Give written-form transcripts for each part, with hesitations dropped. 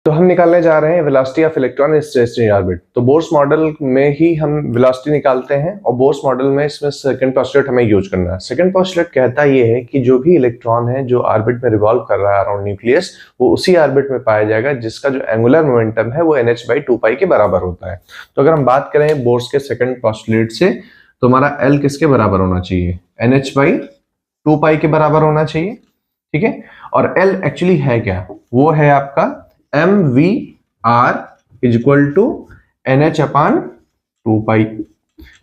तो हम निकालने जा रहे हैं velocity of electron in stationery orbit. तो बोर्स मॉडल में ही हम वेलोसिटी निकालते हैं और बोर्स मॉडल में इसमें सेकंड पोस्टुलेट हमें यूज करना है। सेकंड पोस्टुलेट कहता ये है कि जो भी इलेक्ट्रॉन है जो ऑर्बिट में रिवॉल्व कर रहा है अराउंड न्यूक्लियस, वो उसी ऑर्बिट में पाया जाएगा जिसका जो एंगुलर मोमेंटम है वो nh/2π के बराबर होता है। तो अगर हम बात करें बोर्स के सेकंड पोस्टुलेट से, तो हमारा L किसके बराबर होना चाहिए? nh/2π के बराबर होना चाहिए, ठीक है। और L एक्चुअली है क्या? वो है आपका mv/r = nh/2π,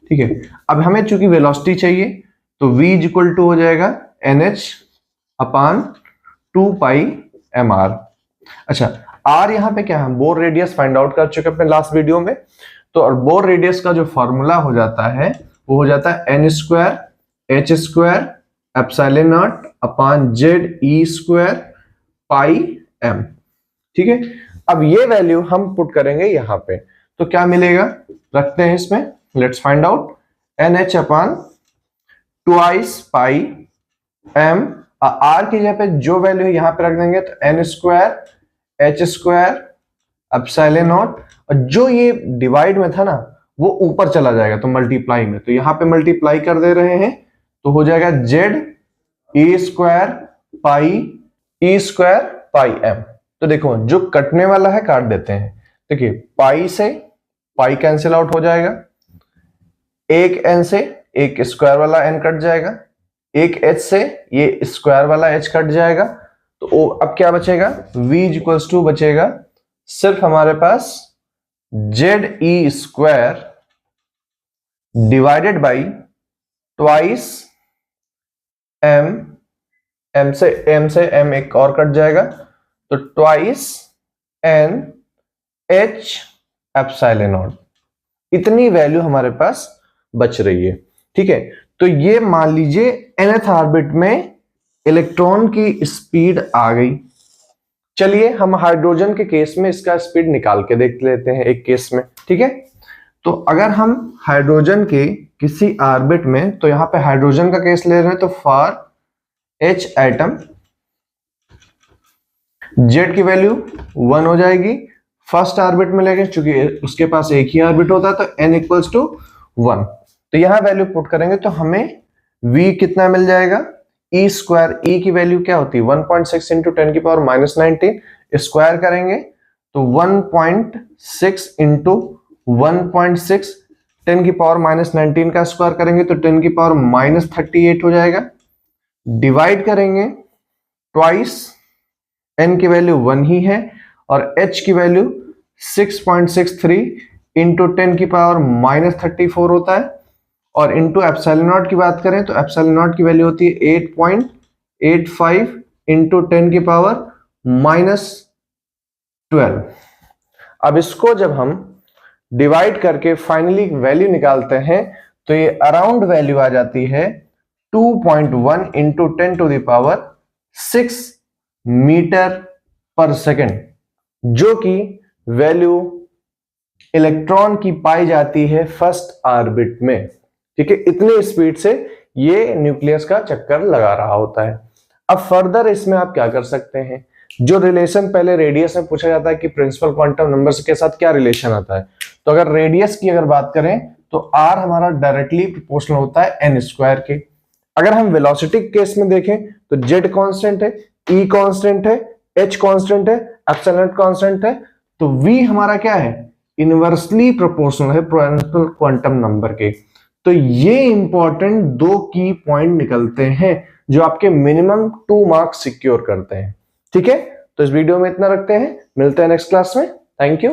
ठीक है। अब हमें चूंकि वेलोसिटी चाहिए तो v = हो जाएगा nh/2πmr। अच्छा, r यहां पे क्या है? हम बोर रेडियस फाइंड आउट कर चुके अपने लास्ट वीडियो में। तो और बोर रेडियस का जो फॉर्मूला हो जाता है वो हो जाता है n²h²ε0/ze²πm, ठीक है। अब ये वैल्यू हम पुट करेंगे यहां पे, तो क्या मिलेगा? रखते हैं इसमें, let's find out. nh/2πm, r की जगह पे जो वैल्यू है यहां पे रख देंगे तो n²h²ε0, और जो ये डिवाइड में था ना वो ऊपर चला जाएगा तो मल्टीप्लाई में, तो यहां पे मल्टीप्लाई कर दे रहे हैं तो हो जाएगा ze²πm। तो देखो जो कटने वाला है काट देते हैं। देखिए पाई से पाई कैंसिल आउट हो जाएगा, एक n से एक स्क्वायर वाला n कट जाएगा, एक h से ये स्क्वायर वाला h कट जाएगा। तो अब क्या बचेगा? v = बचेगा सिर्फ हमारे पास ze² divided by twice m से m एक और कट जाएगा तो ट्वाइस nh/ε0। इतनी वैल्यू हमारे पास बच रही है, ठीक है। तो ये मान लीजिए nth ऑर्बिट में इलेक्ट्रॉन की स्पीड आ गई। चलिए हम हाइड्रोजन के केस में इसका स्पीड निकाल के देख लेते हैं एक केस में, ठीक है। तो अगर हम हाइड्रोजन के किसी ऑर्बिट में, तो यहां पे हाइड्रोजन का केस ले रहे हैं, तो फॉर h एटम z की वैल्यू 1 हो जाएगी। फर्स्ट ऑर्बिट में लेंगे, चूंकि उसके पास एक ही ऑर्बिट होता है तो n = 1। तो यहां वैल्यू पुट करेंगे तो हमें v कितना मिल जाएगा? e² e की वैल्यू क्या होती है? 1.6 × 10⁻⁻19। स्क्वायर करेंगे तो 1.6 × 1.6 10⁻⁻19 का स्क्वायर करेंगे तो 10⁻38 हो जाएगा। डिवाइड करेंगे ट्वाइस, n की वैल्यू 1 ही है और h की वैल्यू 6.63 × 10⁻34 होता है। और इंटू ε0 की बात करें तो ε0 की वैल्यू होती है 8.85 × 10⁻12। अब इसको जब हम डिवाइड करके फाइनली वैल्यू निकालते हैं तो ये अराउंड वैल्यू आ जाती है 2.1 × 10⁻6 मीटर/सेकंड, जो कि वैल्यू इलेक्ट्रॉन की पाई जाती है फर्स्ट ऑर्बिट में, ठीक है। इतनी स्पीड से ये न्यूक्लियस का चक्कर लगा रहा होता है। अब फर्दर इसमें आप क्या कर सकते हैं? जो रिलेशन पहले रेडियस में पूछा जाता है कि प्रिंसिपल क्वांटम नंबर्स के साथ क्या रिलेशन आता है, तो अगर रेडियस की अगर बात करें तो r हमारा डायरेक्टली प्रोपोर्शनल होता है n² के। अगर हम वेलोसिटी केस में देखें तो z कांस्टेंट है, e कांस्टेंट है, h कांस्टेंट है, एप्सिलॉन कांस्टेंट है, तो v हमारा क्या है? इनवर्सली प्रोपोर्शनल है प्रिंसिपल क्वांटम नंबर के। तो ये इंपॉर्टेंट 2 की पॉइंट निकलते हैं जो आपके मिनिमम 2 मार्क्स सिक्योर करते हैं, ठीक है। तो इस वीडियो में इतना रखते हैं, मिलते हैं नेक्स्ट क्लास में। Thank you.